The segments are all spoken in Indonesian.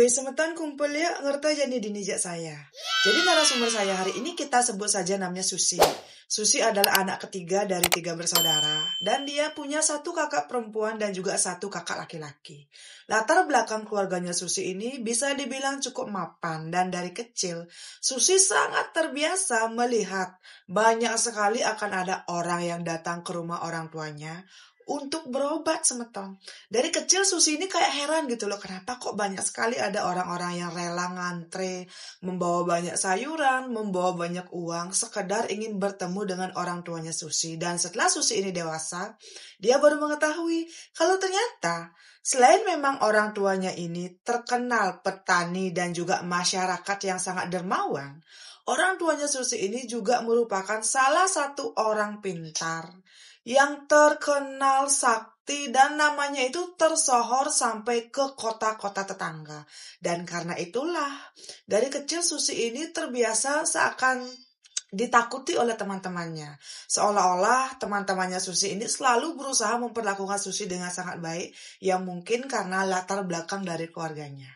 Weh, semeton kumpul ya, ngerti aja nih dinijak saya. Jadi narasumber saya hari ini kita sebut saja namanya Susi. Susi adalah anak ketiga dari 3 bersaudara. Dan dia punya 1 kakak perempuan dan juga 1 kakak laki-laki. Latar belakang keluarganya Susi ini bisa dibilang cukup mapan. Dan dari kecil, Susi sangat terbiasa melihat banyak sekali akan ada orang yang datang ke rumah orang tuanya untuk berobat semeton. Dari kecil Susi ini kayak heran gitu loh, kenapa kok banyak sekali ada orang-orang yang rela ngantre, membawa banyak sayuran, membawa banyak uang, sekedar ingin bertemu dengan orang tuanya Susi. Dan setelah Susi ini dewasa, dia baru mengetahui kalau ternyata selain memang orang tuanya ini terkenal petani dan juga masyarakat yang sangat dermawan, orang tuanya Susi ini juga merupakan salah satu orang pintar yang terkenal sakti dan namanya itu tersohor sampai ke kota-kota tetangga. Dan karena itulah, dari kecil Susi ini terbiasa seakan ditakuti oleh teman-temannya. Seolah-olah teman-temannya Susi ini selalu berusaha memperlakukan Susi dengan sangat baik, yang mungkin karena latar belakang dari keluarganya.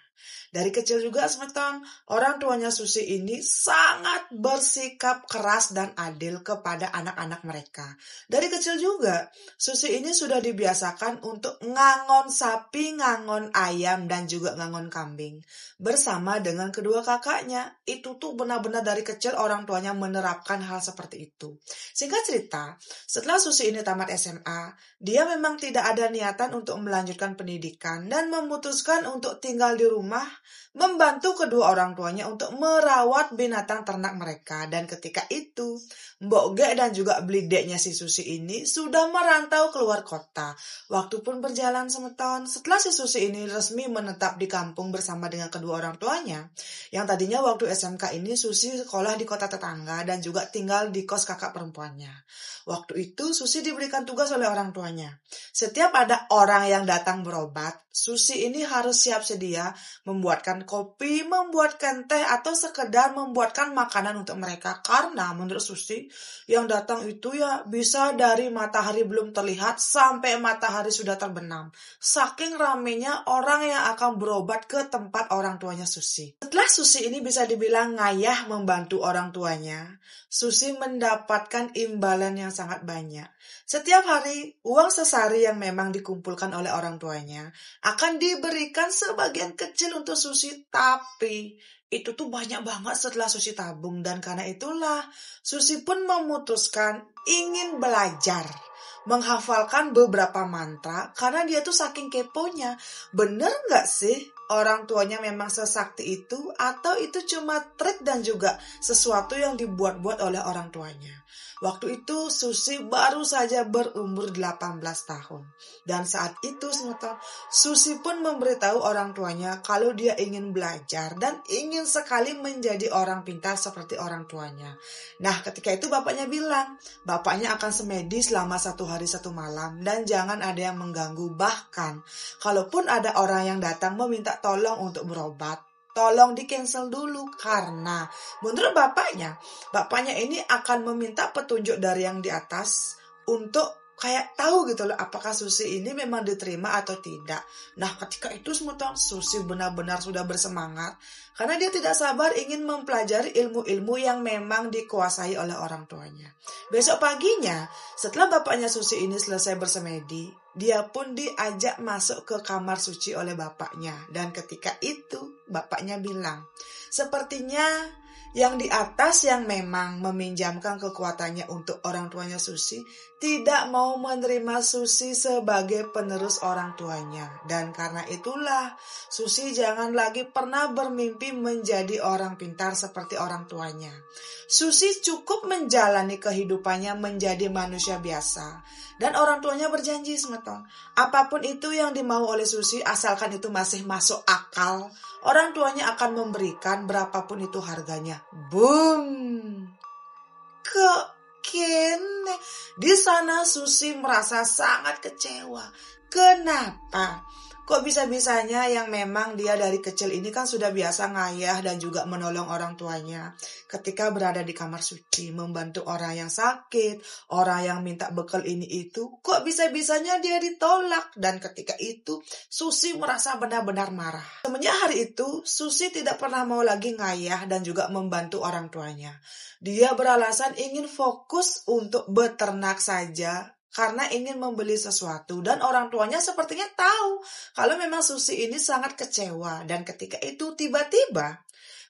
Dari kecil juga semeton, orang tuanya Susi ini sangat bersikap keras dan adil kepada anak-anak mereka. Dari kecil juga, Susi ini sudah dibiasakan untuk ngangon sapi, ngangon ayam, dan juga ngangon kambing. Bersama dengan kedua kakaknya, itu tuh benar-benar dari kecil orang tuanya menerapkan hal seperti itu. Singkat cerita, setelah Susi ini tamat SMA, dia memang tidak ada niatan untuk melanjutkan pendidikan dan memutuskan untuk tinggal di rumah, membantu kedua orang tuanya untuk merawat binatang ternak mereka. Dan ketika itu, Mbok Ge dan juga Blideknya si Susi ini sudah merantau keluar kota. Waktu pun berjalan semeton. Setelah si Susi ini resmi menetap di kampung bersama dengan kedua orang tuanya, yang tadinya waktu SMK ini Susi sekolah di kota tetangga dan juga tinggal di kos kakak perempuannya. Waktu itu Susi diberikan tugas oleh orang tuanya. Setiap ada orang yang datang berobat, Susi ini harus siap sedia membuatkan kopi, membuatkan teh, atau sekedar membuatkan makanan untuk mereka. Karena menurut Susi, yang datang itu ya bisa dari matahari belum terlihat sampai matahari sudah terbenam. Saking ramenya orang yang akan berobat ke tempat orang tuanya Susi. Setelah Susi ini bisa dibilang ngayah membantu orang tuanya, Susi mendapatkan imbalan yang sangat banyak. Setiap hari, uang sesari yang memang dikumpulkan oleh orang tuanya akan diberikan sebagian kecil untuk Susi, tapi itu tuh banyak banget setelah Susi tabung. Dan karena itulah Susi pun memutuskan ingin belajar menghafalkan beberapa mantra karena dia tuh saking keponya. Bener gak sih orang tuanya memang sesakti itu, atau itu cuma trik dan juga sesuatu yang dibuat-buat oleh orang tuanya? Waktu itu Susi baru saja berumur 18 tahun. Dan saat itu Susi pun memberitahu orang tuanya kalau dia ingin belajar dan ingin sekali menjadi orang pintar seperti orang tuanya. Nah, ketika itu bapaknya bilang, bapaknya akan semedi selama 1 hari 1 malam dan jangan ada yang mengganggu. Bahkan, kalaupun ada orang yang datang meminta tolong untuk berobat, tolong di-cancel dulu, karena menurut bapaknya ini akan meminta petunjuk dari yang di atas untuk kayak tahu gitu loh apakah Susi ini memang diterima atau tidak. Nah, ketika itu semeton Susi benar-benar sudah bersemangat karena dia tidak sabar ingin mempelajari ilmu-ilmu yang memang dikuasai oleh orang tuanya. Besok paginya, setelah bapaknya Susi ini selesai bersemedi, dia pun diajak masuk ke kamar suci oleh bapaknya. Dan ketika itu bapaknya bilang, sepertinya yang di atas yang memang meminjamkan kekuatannya untuk orang tuanya Susi tidak mau menerima Susi sebagai penerus orang tuanya. Dan karena itulah Susi jangan lagi pernah bermimpi menjadi orang pintar seperti orang tuanya. Susi cukup menjalani kehidupannya menjadi manusia biasa. Dan orang tuanya berjanji semeton, apapun itu yang dimau oleh Susi asalkan itu masih masuk akal, orang tuanya akan memberikan berapapun itu harganya. Boom! Kene. Di sana Susi merasa sangat kecewa. Kenapa? Kok bisa-bisanya yang memang dia dari kecil ini kan sudah biasa ngayah dan juga menolong orang tuanya. Ketika berada di kamar suci, membantu orang yang sakit, orang yang minta bekal ini itu, kok bisa-bisanya dia ditolak. Dan ketika itu, Susi merasa benar-benar marah. Semenjak hari itu, Susi tidak pernah mau lagi ngayah dan juga membantu orang tuanya. Dia beralasan ingin fokus untuk beternak saja karena ingin membeli sesuatu, dan orang tuanya sepertinya tahu kalau memang Susi ini sangat kecewa. Dan ketika itu tiba-tiba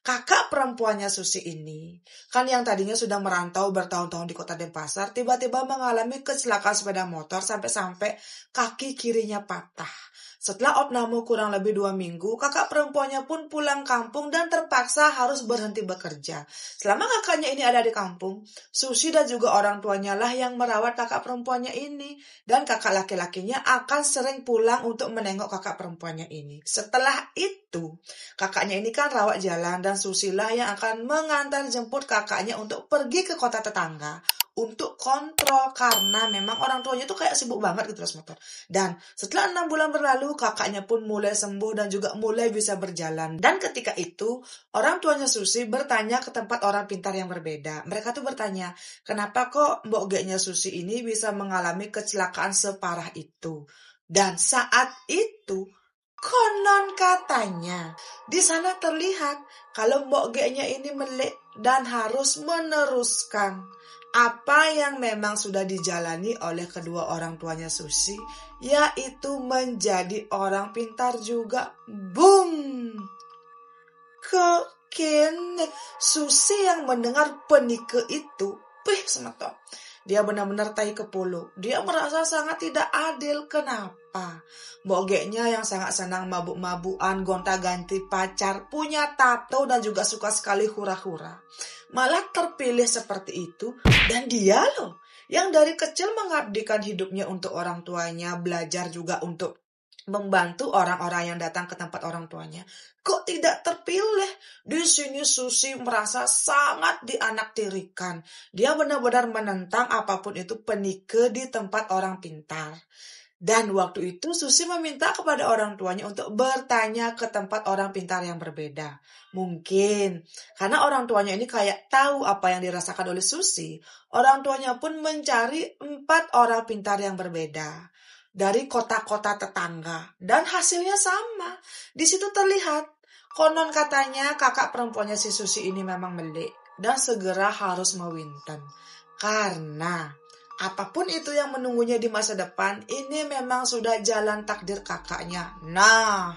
kakak perempuannya Susi ini, kan yang tadinya sudah merantau bertahun-tahun di kota Denpasar, tiba-tiba mengalami kecelakaan sepeda motor sampai-sampai kaki kirinya patah. Setelah opname kurang lebih 2 minggu, kakak perempuannya pun pulang kampung dan terpaksa harus berhenti bekerja. Selama kakaknya ini ada di kampung, Susi dan juga orang tuanya lah yang merawat kakak perempuannya ini. Dan kakak laki-lakinya akan sering pulang untuk menengok kakak perempuannya ini. Setelah itu, kakaknya ini kan rawat jalan dan Susi lah yang akan mengantar jemput kakaknya untuk pergi ke kota tetangga untuk kontrol, karena memang orang tuanya tuh kayak sibuk banget gitu loh. Dan setelah 6 bulan berlalu, kakaknya pun mulai sembuh dan juga mulai bisa berjalan. Dan ketika itu, orang tuanya Susi bertanya ke tempat orang pintar yang berbeda. Mereka tuh bertanya, kenapa kok mbok geknya Susi ini bisa mengalami kecelakaan separah itu? Dan saat itu, konon katanya, di sana terlihat kalau mbok geknya ini melek dan harus meneruskan apa yang memang sudah dijalani oleh kedua orang tuanya Susi, yaitu menjadi orang pintar juga. Boom! Kekene Susi yang mendengar penike itu, semetok. Dia benar-benar tai kepolo. Dia merasa sangat tidak adil. Kenapa? Mbok geknya yang sangat senang mabuk-mabukan, gonta-ganti pacar, punya tato dan juga suka sekali hura-hura, malah terpilih seperti itu. Dan dia loh yang dari kecil mengabdikan hidupnya untuk orang tuanya, belajar juga untuk membantu orang-orang yang datang ke tempat orang tuanya, kok tidak terpilih. Di sini Susi merasa sangat dianaktirikan. Dia benar-benar menentang apapun itu penike di tempat orang pintar. Dan waktu itu Susi meminta kepada orang tuanya untuk bertanya ke tempat orang pintar yang berbeda. Mungkin karena orang tuanya ini kayak tahu apa yang dirasakan oleh Susi, orang tuanya pun mencari 4 orang pintar yang berbeda dari kota-kota tetangga, dan hasilnya sama. Di situ terlihat, konon katanya kakak perempuannya si Susi ini memang melek dan segera harus mewinten. Karena apapun itu yang menunggunya di masa depan, ini memang sudah jalan takdir kakaknya. Nah,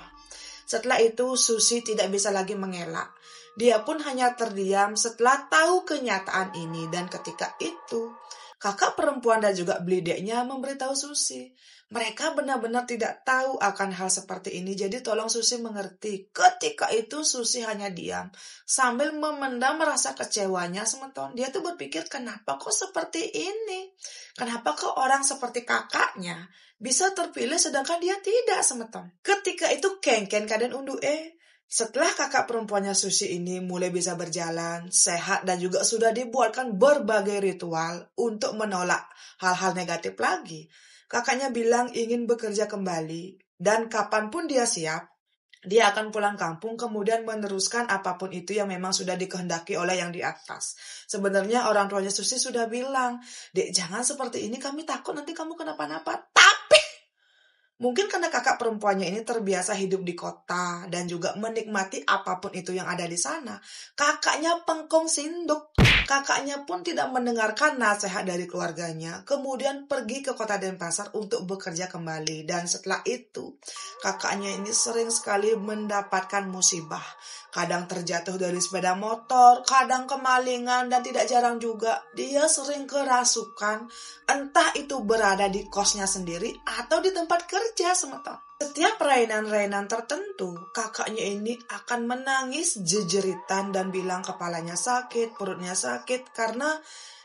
setelah itu Susi tidak bisa lagi mengelak. Dia pun hanya terdiam setelah tahu kenyataan ini. Dan ketika itu, kakak perempuan dan juga belideknya memberitahu Susi. Mereka benar-benar tidak tahu akan hal seperti ini, jadi tolong Susi mengerti. Ketika itu Susi hanya diam, sambil memendam rasa kecewanya semeton. Dia tuh berpikir, kenapa kok seperti ini? Kenapa kok orang seperti kakaknya bisa terpilih sedangkan dia tidak semeton? Ketika itu kengken kaden undu setelah kakak perempuannya Susi ini mulai bisa berjalan, sehat dan juga sudah dibuatkan berbagai ritual untuk menolak hal-hal negatif lagi. Kakaknya bilang ingin bekerja kembali dan kapanpun dia siap, dia akan pulang kampung kemudian meneruskan apapun itu yang memang sudah dikehendaki oleh yang di atas. Sebenarnya orang tuanya Susi sudah bilang, "Dek, jangan seperti ini, kami takut nanti kamu kenapa-napa." Tapi mungkin karena kakak perempuannya ini terbiasa hidup di kota dan juga menikmati apapun itu yang ada di sana, kakaknya pengkong sinduk. Kakaknya pun tidak mendengarkan nasihat dari keluarganya, kemudian pergi ke kota Denpasar untuk bekerja kembali. Dan setelah itu, kakaknya ini sering sekali mendapatkan musibah. Kadang terjatuh dari sepeda motor, kadang kemalingan, dan tidak jarang juga dia sering kerasukan, entah itu berada di kosnya sendiri atau di tempat kerja semeton. Setiap rainan-rainan tertentu, kakaknya ini akan menangis jejeritan dan bilang kepalanya sakit, perutnya sakit, karena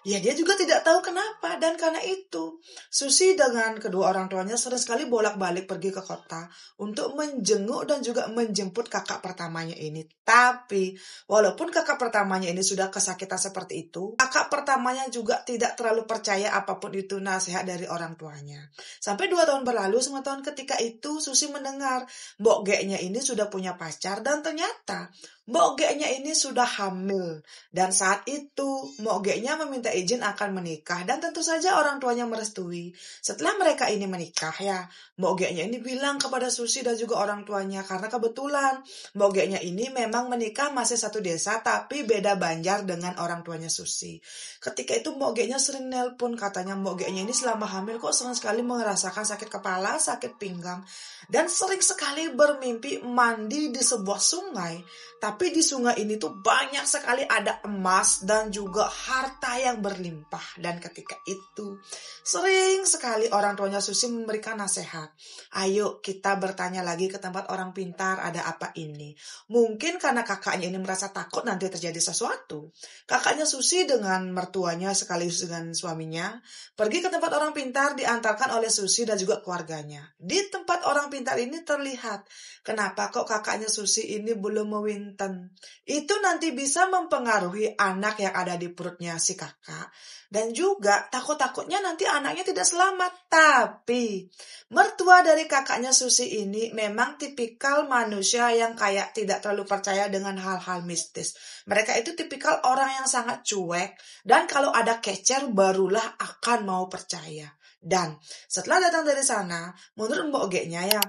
Ya dia juga tidak tahu kenapa, dan karena itu Susi dengan kedua orang tuanya sering sekali bolak-balik pergi ke kota untuk menjenguk dan juga menjemput kakak pertamanya ini. Tapi walaupun kakak pertamanya ini sudah kesakitan seperti itu, kakak pertamanya juga tidak terlalu percaya apapun itu nasihat dari orang tuanya. Sampai 2 tahun berlalu, tahun ketika itu Susi mendengar Mbok Geknya ini sudah punya pacar, dan ternyata Mbok Geknya ini sudah hamil. Dan saat itu, Mbok Geknya meminta izin akan menikah, dan tentu saja orang tuanya merestui. Setelah mereka ini menikah ya, Mbok Geknya ini bilang kepada Susi dan juga orang tuanya, karena kebetulan Mbok Geknya ini memang menikah masih satu desa, tapi beda banjar dengan orang tuanya Susi. Ketika itu Mbok Geknya sering nelpon, katanya Mbok Geknya ini selama hamil kok sering sekali merasakan sakit kepala, sakit pinggang, dan sering sekali bermimpi mandi di sebuah sungai. Tapi di sungai ini tuh banyak sekali ada emas dan juga harta yang berlimpah. Dan ketika itu sering sekali orang tuanya Susi memberikan nasihat. Ayo kita bertanya lagi ke tempat orang pintar, ada apa ini. Mungkin karena kakaknya ini merasa takut nanti terjadi sesuatu. Kakaknya Susi dengan mertuanya sekaligus dengan suaminya pergi ke tempat orang pintar, diantarkan oleh Susi dan juga keluarganya. Di tempat orang pintar ini terlihat kenapa kok kakaknya Susi ini belum mewinten. Itu nanti bisa mempengaruhi anak yang ada di perutnya si kakak. Dan juga takut-takutnya nanti anaknya tidak selamat. Tapi mertua dari kakaknya Susi ini memang tipikal manusia yang kayak tidak terlalu percaya dengan hal-hal mistis. Mereka itu tipikal orang yang sangat cuek, dan kalau ada kecer barulah akan mau percaya. Dan setelah datang dari sana, menurut Mbok Geknya ya,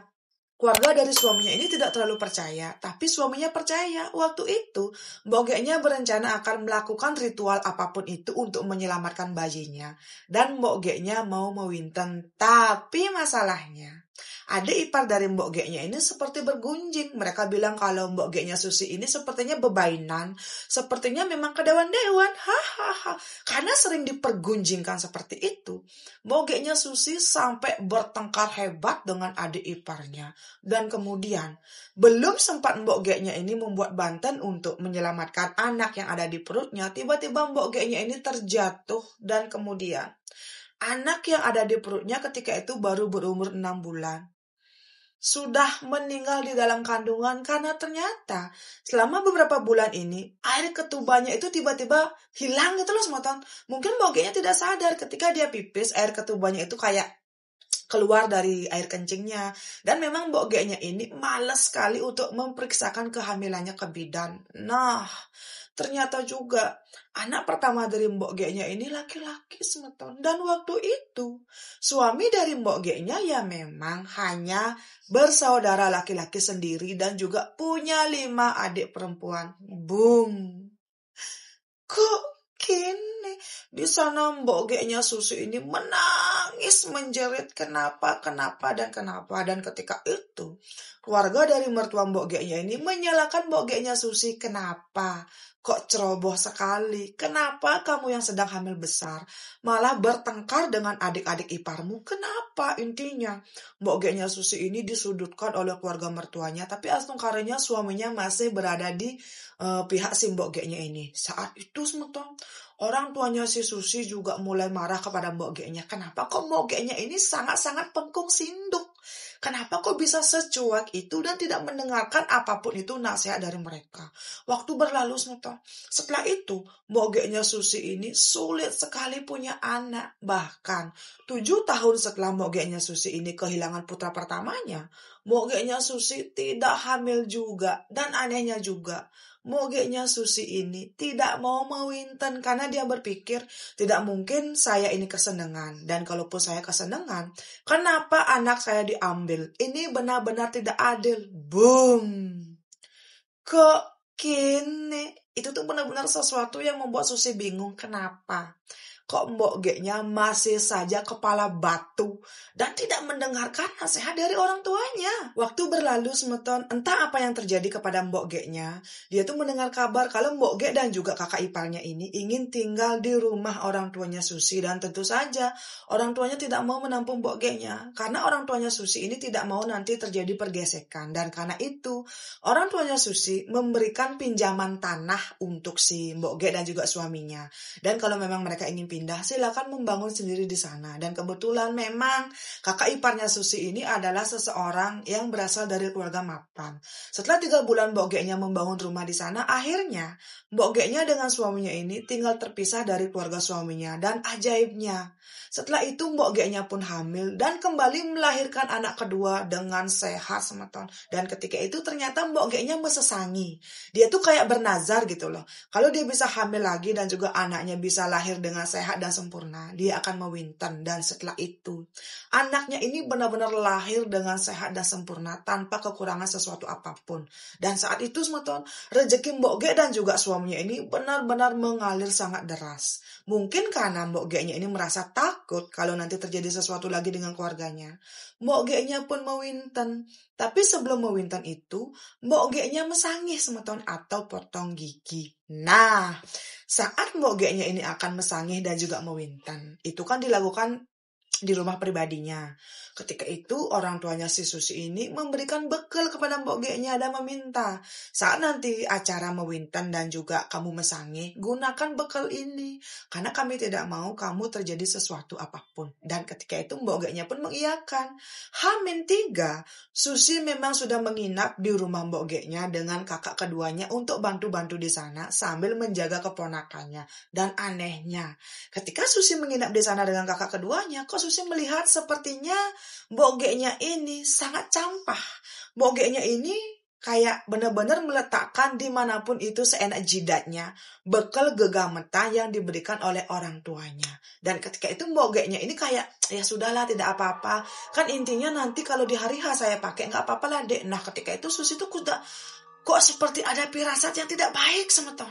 keluarga dari suaminya ini tidak terlalu percaya, tapi suaminya percaya. Waktu itu, Mbok Geknya berencana akan melakukan ritual apapun itu untuk menyelamatkan bayinya. Dan Mbok Geknya mau mewinten, tapi masalahnya adik ipar dari Mbok Geknya ini seperti bergunjing. Mereka bilang kalau Mbok Geknya Susi ini sepertinya bebainan, sepertinya memang kedewan-dewan. Hahaha. Karena sering dipergunjingkan seperti itu, Mbok Geknya Susi sampai bertengkar hebat dengan adik iparnya. Dan kemudian, belum sempat Mbok Geknya ini membuat banten untuk menyelamatkan anak yang ada di perutnya, tiba-tiba Mbok Geknya ini terjatuh, dan kemudian anak yang ada di perutnya ketika itu baru berumur 6 bulan. Sudah meninggal di dalam kandungan karena ternyata selama beberapa bulan ini air ketubannya itu tiba-tiba hilang gitu loh teman-teman. Mungkin Mbok Geknya tidak sadar ketika dia pipis air ketubannya itu kayak keluar dari air kencingnya. Dan memang Mbok Geknya ini malas sekali untuk memeriksakan kehamilannya ke bidan. Nah, ternyata juga anak pertama dari Mbok Geknya ini laki-laki semeton. Dan waktu itu suami dari Mbok Geknya ya memang hanya bersaudara laki-laki sendiri dan juga punya 5 adik perempuan. Boom. Kok gini? Di sana Mbok Geknya Susi ini menangis menjerit kenapa. Dan ketika itu keluarga dari mertua Mbok Geknya ini menyalahkan Mbok Geknya Susi. Kenapa? Kok ceroboh sekali? Kenapa kamu yang sedang hamil besar malah bertengkar dengan adik-adik iparmu? Kenapa? Intinya Mbok Geknya Susi ini disudutkan oleh keluarga mertuanya, tapi astungkaranya suaminya masih berada di pihak si Mbok Geknya ini. Saat itu semeton orang tuanya si Susi juga mulai marah kepada Mbok Geknya. Kenapa kok Mbok Geknya ini sangat-sangat pengkung sinduk? Kenapa kok bisa secuek itu dan tidak mendengarkan apapun itu nasihat dari mereka? Waktu berlalu semeton. Setelah itu, Mbok Geknya Susi ini sulit sekali punya anak. Bahkan 7 tahun setelah Mbok Geknya Susi ini kehilangan putra pertamanya, Mbok Geknya Susi tidak hamil juga. Dan anehnya juga, Mbok Geknya Susi ini tidak mau mewinten karena dia berpikir tidak mungkin saya ini kesenangan. Dan kalaupun saya kesenangan, kenapa anak saya diambil? Ini benar-benar tidak adil. Boom. Kok gini? Itu tuh benar-benar sesuatu yang membuat Susi bingung. Kenapa? kok Mbok Geknya masih saja kepala batu dan tidak mendengarkan nasihat dari orang tuanya. Waktu berlalu semeton, entah apa yang terjadi kepada Mbok Geknya. Dia tuh mendengar kabar kalau Mbok Gek dan juga kakak iparnya ini ingin tinggal di rumah orang tuanya Susi, dan tentu saja orang tuanya tidak mau menampung Mbok Geknya karena orang tuanya Susi ini tidak mau nanti terjadi pergesekan, dan karena itu orang tuanya Susi memberikan pinjaman tanah untuk si Mbok Gek dan juga suaminya. Dan kalau memang mereka ingin pindah, silakan membangun sendiri di sana. Dan kebetulan memang kakak iparnya Susi ini adalah seseorang yang berasal dari keluarga mapan. Setelah 3 bulan Mbok Geknya membangun rumah di sana, akhirnya Mbok Geknya dengan suaminya ini tinggal terpisah dari keluarga suaminya. Dan ajaibnya, setelah itu Mbok Geknya pun hamil dan kembali melahirkan anak kedua dengan sehat semeton. Dan ketika itu ternyata Mbok Geknya mesesangi. Dia tuh kayak bernazar gitu loh. Kalau dia bisa hamil lagi dan juga anaknya bisa lahir dengan sehat dan sempurna, dia akan mewinten. Dan setelah itu, anaknya ini benar-benar lahir dengan sehat dan sempurna tanpa kekurangan sesuatu apapun. Dan saat itu semeton, rezeki Mbok Gek dan juga suaminya ini benar-benar mengalir sangat deras. Mungkin karena Mbok Geknya ini merasa takut kalau nanti terjadi sesuatu lagi dengan keluarganya, Mbok Geknya pun mewinten. Tapi sebelum mewinten itu, Mbok Geknya mesangih semeton atau potong gigi. Nah, saat Mbok Geknya ini akan mesangih dan juga mewinten, itu kan dilakukan di rumah pribadinya. Ketika itu orang tuanya si Susi ini memberikan bekal kepada Mbok Geknya dan meminta, saat nanti acara mewinten dan juga kamu mesangih, gunakan bekal ini karena kami tidak mau kamu terjadi sesuatu apapun. Dan ketika itu Mbok Geknya pun mengiyakan. H-3, Susi memang sudah menginap di rumah Mbok Geknya dengan kakak keduanya untuk bantu-bantu di sana sambil menjaga keponakannya. Dan anehnya, ketika Susi menginap di sana dengan kakak keduanya, kok Susi melihat sepertinya Mbok Geknya ini sangat campah. Mbok Geknya ini kayak benar-benar meletakkan dimanapun itu seenak jidatnya bekal gegametan yang diberikan oleh orang tuanya. Dan ketika itu Mbok Geknya ini kayak, ya sudahlah tidak apa-apa. Kan intinya nanti kalau di hari H saya pakai, nggak apa-apa lah dek. Nah ketika itu Susi tuh kok seperti ada firasat yang tidak baik semeton.